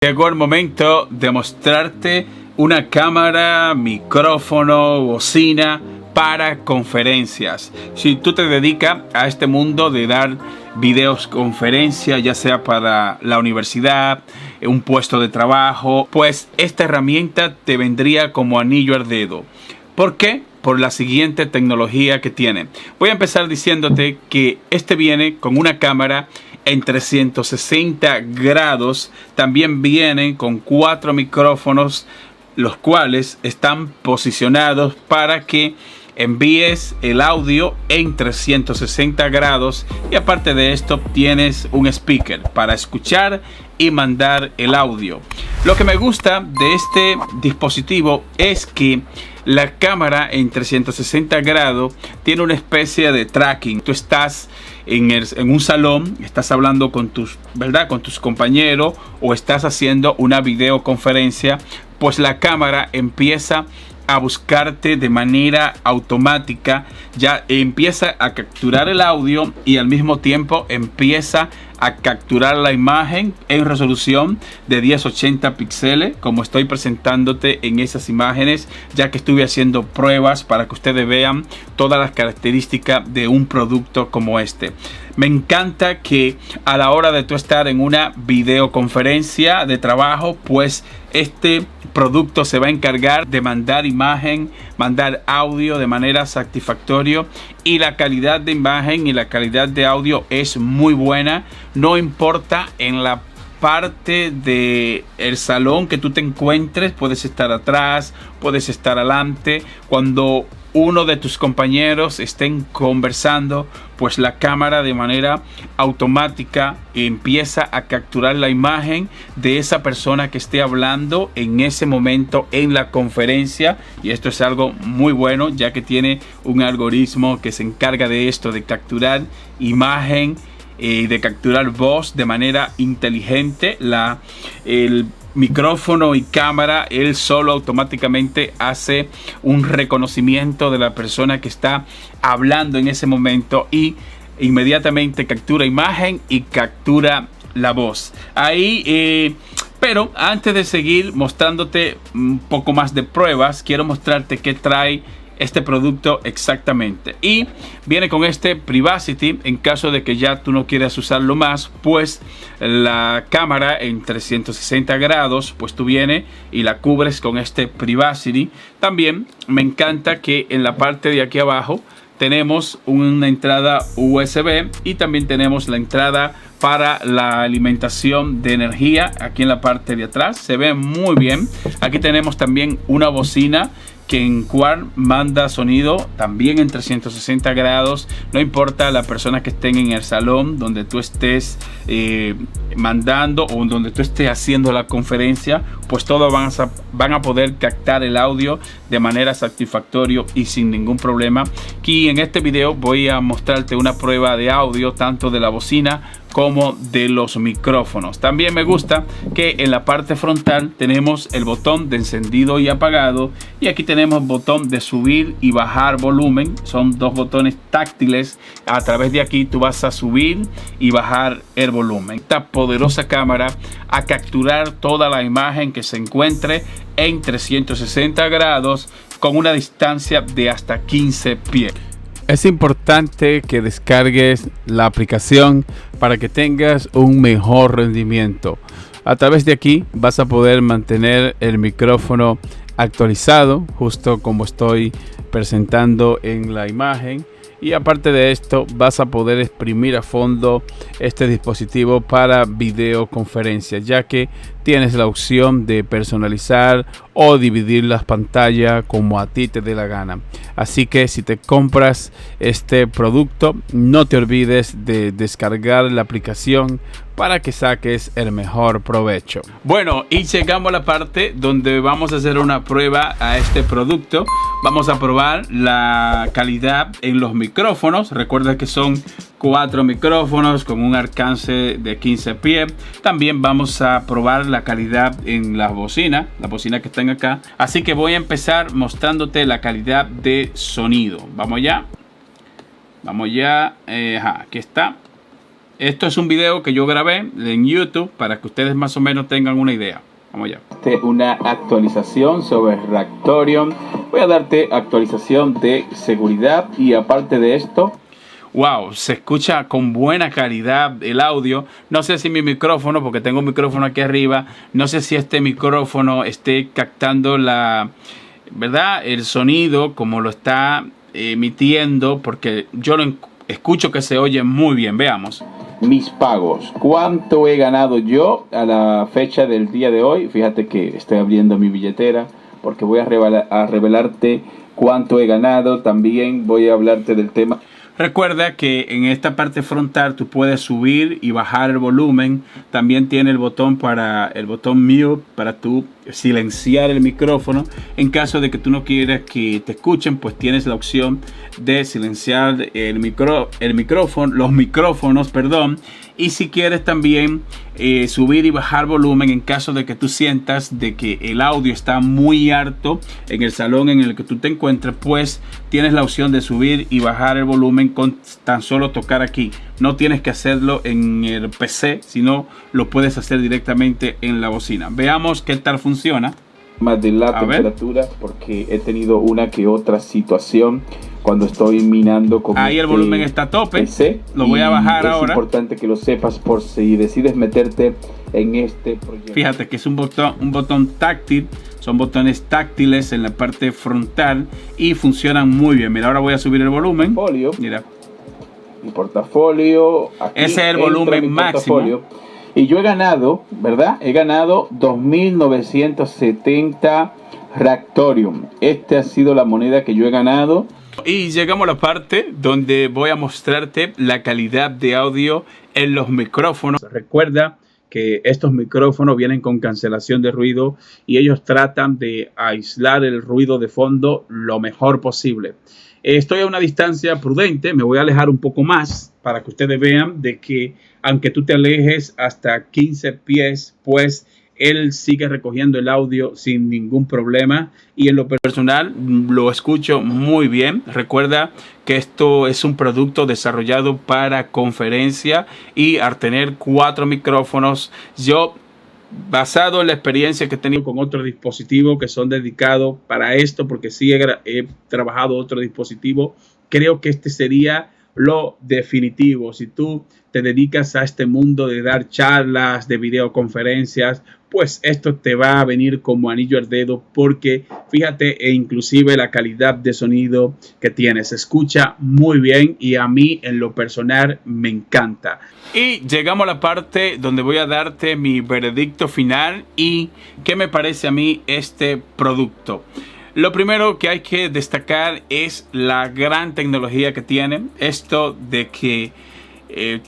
Llegó el momento de mostrarte una cámara, micrófono, bocina para conferencias. Si tú te dedicas a este mundo de dar videos conferencias, ya sea para la universidad, un puesto de trabajo, pues esta herramienta te vendría como anillo al dedo. ¿Por qué? Por la siguiente tecnología que tiene. Voy a empezar diciéndote que este viene con una cámara en 360 grados. También viene con 4 micrófonos, los cuales están posicionados para que envíes el audio en 360 grados. Y aparte de esto tienes un speaker para escuchar y mandar el audio. Lo que me gusta de este dispositivo es que la cámara en 360 grados tiene una especie de tracking. Tú estás en un salón, estás hablando con tus compañeros o estás haciendo una videoconferencia, pues la cámara empieza a buscarte de manera automática, ya empieza a capturar el audio y al mismo tiempo empieza a capturar la imagen en resolución de 1080 píxeles, como estoy presentándote en esas imágenes, ya que estuve haciendo pruebas para que ustedes vean todas las características de un producto como este. Me encanta que a la hora de tú estar en una videoconferencia de trabajo, pues este producto se va a encargar de mandar imagen, mandar audio de manera satisfactoria, y la calidad de imagen y la calidad de audio es muy buena. No importa en la parte de el salón que tú te encuentres, puedes estar atrás, puedes estar adelante. Cuando uno de tus compañeros estén conversando, pues la cámara de manera automática empieza a capturar la imagen de esa persona que esté hablando en ese momento en la conferencia. Y esto es algo muy bueno, ya que tiene un algoritmo que se encarga de esto, de capturar imagen y de capturar voz de manera inteligente. El micrófono y cámara, él solo automáticamente hace un reconocimiento de la persona que está hablando en ese momento y inmediatamente captura imagen y captura la voz. Pero antes de seguir mostrándote un poco más de pruebas, quiero mostrarte qué trae este producto exactamente. Y viene con este Privacity. En caso de que ya tú no quieras usarlo más, pues la cámara en 360 grados, pues tú vienes y la cubres con este Privacity. También me encanta que en la parte de aquí abajo tenemos una entrada USB y también tenemos la entrada para la alimentación de energía aquí en la parte de atrás. Se ve muy bien. Aquí tenemos también una bocina que en cual manda sonido también en 360 grados. No importa la persona que estén en el salón donde tú estés mandando o donde tú estés haciendo la conferencia, pues todos van a poder captar el audio de manera satisfactoria y sin ningún problema. Aquí en este video voy a mostrarte una prueba de audio tanto de la bocina como de los micrófonos. También me gusta que en la parte frontal tenemos el botón de encendido y apagado, y aquí tenemos botón de subir y bajar volumen. Son dos botones táctiles. A través de aquí tú vas a subir y bajar el volumen. Esta poderosa cámara a capturar toda la imagen que se encuentre en 360 grados con una distancia de hasta 15 pies. Es importante que descargues la aplicación para que tengas un mejor rendimiento. A través de aquí vas a poder mantener el micrófono actualizado, justo como estoy presentando en la imagen. Y aparte de esto, vas a poder exprimir a fondo este dispositivo para videoconferencias, ya que tienes la opción de personalizar o dividir las pantallas como a ti te dé la gana. Así que si te compras este producto, no te olvides de descargar la aplicación para que saques el mejor provecho. Bueno, y llegamos a la parte donde vamos a hacer una prueba a este producto. Vamos a probar la calidad en los micrófonos. Recuerda que son 4 micrófonos con un alcance de 15 pies. También vamos a probar la calidad en las bocinas que están acá. Así que voy a empezar mostrándote la calidad de sonido. Vamos allá. Aquí está. Esto es un video que yo grabé en YouTube para que ustedes más o menos tengan una idea. Vamos allá. Una actualización sobre Raptorium. Voy a darte actualización de seguridad y aparte de esto, wow, se escucha con buena calidad el audio. No sé si mi micrófono, porque tengo un micrófono aquí arriba, no sé si este micrófono esté captando el sonido como lo está emitiendo, porque yo lo escucho que se oye muy bien. Veamos. Mis pagos. ¿Cuánto he ganado yo a la fecha del día de hoy? Fíjate que estoy abriendo mi billetera porque voy a revelarte cuánto he ganado. También voy a hablarte del tema. Recuerda que en esta parte frontal tú puedes subir y bajar el volumen. También tiene el botón mute para tú silenciar el micrófono. En caso de que tú no quieras que te escuchen, pues tienes la opción de silenciar los micrófonos. Y si quieres también subir y bajar volumen en caso de que tú sientas de que el audio está muy alto en el salón en el que tú te encuentres, pues tienes la opción de subir y bajar el volumen con tan solo tocar aquí. No tienes que hacerlo en el PC, sino lo puedes hacer directamente en la bocina. Veamos qué tal funciona. Más de la temperatura, porque he tenido una que otra situación cuando estoy minando con ahí el volumen está a tope. PC, lo voy a bajar ahora. Es importante que lo sepas por si decides meterte en este proyecto. Fíjate que es un botón táctil. Son botones táctiles en la parte frontal y funcionan muy bien. Mira, ahora voy a subir el volumen. Mira. Mi portafolio. Aquí ese es el volumen máximo. Y yo he ganado, ¿verdad? He ganado 2.970 Raptorium. Esta ha sido la moneda que yo he ganado. Y llegamos a la parte donde voy a mostrarte la calidad de audio en los micrófonos. Recuerda que estos micrófonos vienen con cancelación de ruido y ellos tratan de aislar el ruido de fondo lo mejor posible. Estoy a una distancia prudente, me voy a alejar un poco más para que ustedes vean de que aunque tú te alejes hasta 15 pies, pues él sigue recogiendo el audio sin ningún problema y en lo personal lo escucho muy bien. Recuerda que esto es un producto desarrollado para conferencia y al tener 4 micrófonos, yo basado en la experiencia que he tenido con otros dispositivos que son dedicados para esto, porque sí he trabajado otro dispositivo, creo que este sería lo definitivo. Si tú te dedicas a este mundo de dar charlas, de videoconferencias, pues esto te va a venir como anillo al dedo, porque fíjate, e inclusive la calidad de sonido que tiene, se escucha muy bien y a mí en lo personal me encanta. Y llegamos a la parte donde voy a darte mi veredicto final y qué me parece a mí este producto. Lo primero que hay que destacar es la gran tecnología que tiene. Esto de que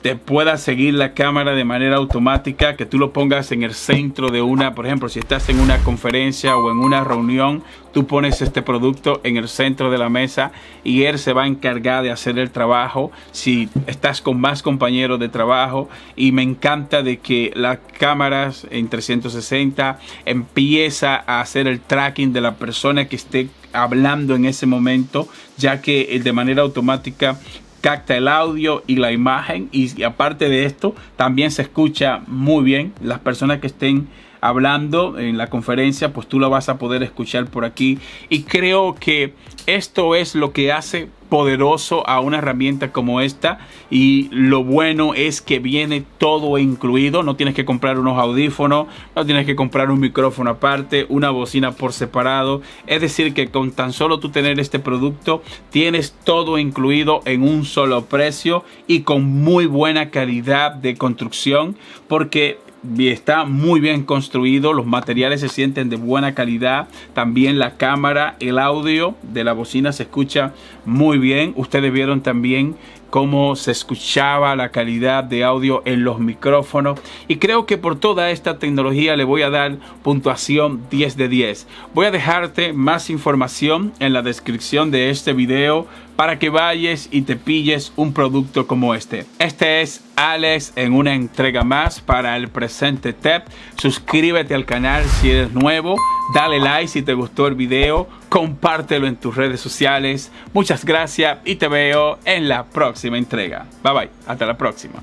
te pueda seguir la cámara de manera automática, que tú lo pongas en el centro de por ejemplo, si estás en una conferencia o en una reunión, tú pones este producto en el centro de la mesa y él se va a encargar de hacer el trabajo si estás con más compañeros de trabajo. Y me encanta de que las cámaras en 360 empieza a hacer el tracking de la persona que esté hablando en ese momento, ya que de manera automática capta el audio y la imagen, y aparte de esto también se escucha muy bien. Las personas que estén hablando en la conferencia, pues tú lo vas a poder escuchar por aquí, y creo que esto es lo que hace poderoso a una herramienta como esta. Y lo bueno es que viene todo incluido, no tienes que comprar unos audífonos, no tienes que comprar un micrófono aparte, una bocina por separado. Es decir, que con tan solo tú tener este producto tienes todo incluido en un solo precio y con muy buena calidad de construcción, porque está muy bien construido, los materiales se sienten de buena calidad, también la cámara, el audio de la bocina se escucha muy bien. Ustedes vieron también cómo se escuchaba la calidad de audio en los micrófonos, y creo que por toda esta tecnología le voy a dar puntuación 10 de 10. Voy a dejarte más información en la descripción de este video para que vayas y te pilles un producto como este. Este es Alex en una entrega más para el Presente Tech. Suscríbete al canal si eres nuevo, dale like si te gustó el video, compártelo en tus redes sociales. Muchas gracias y te veo en la próxima entrega. Bye bye, hasta la próxima.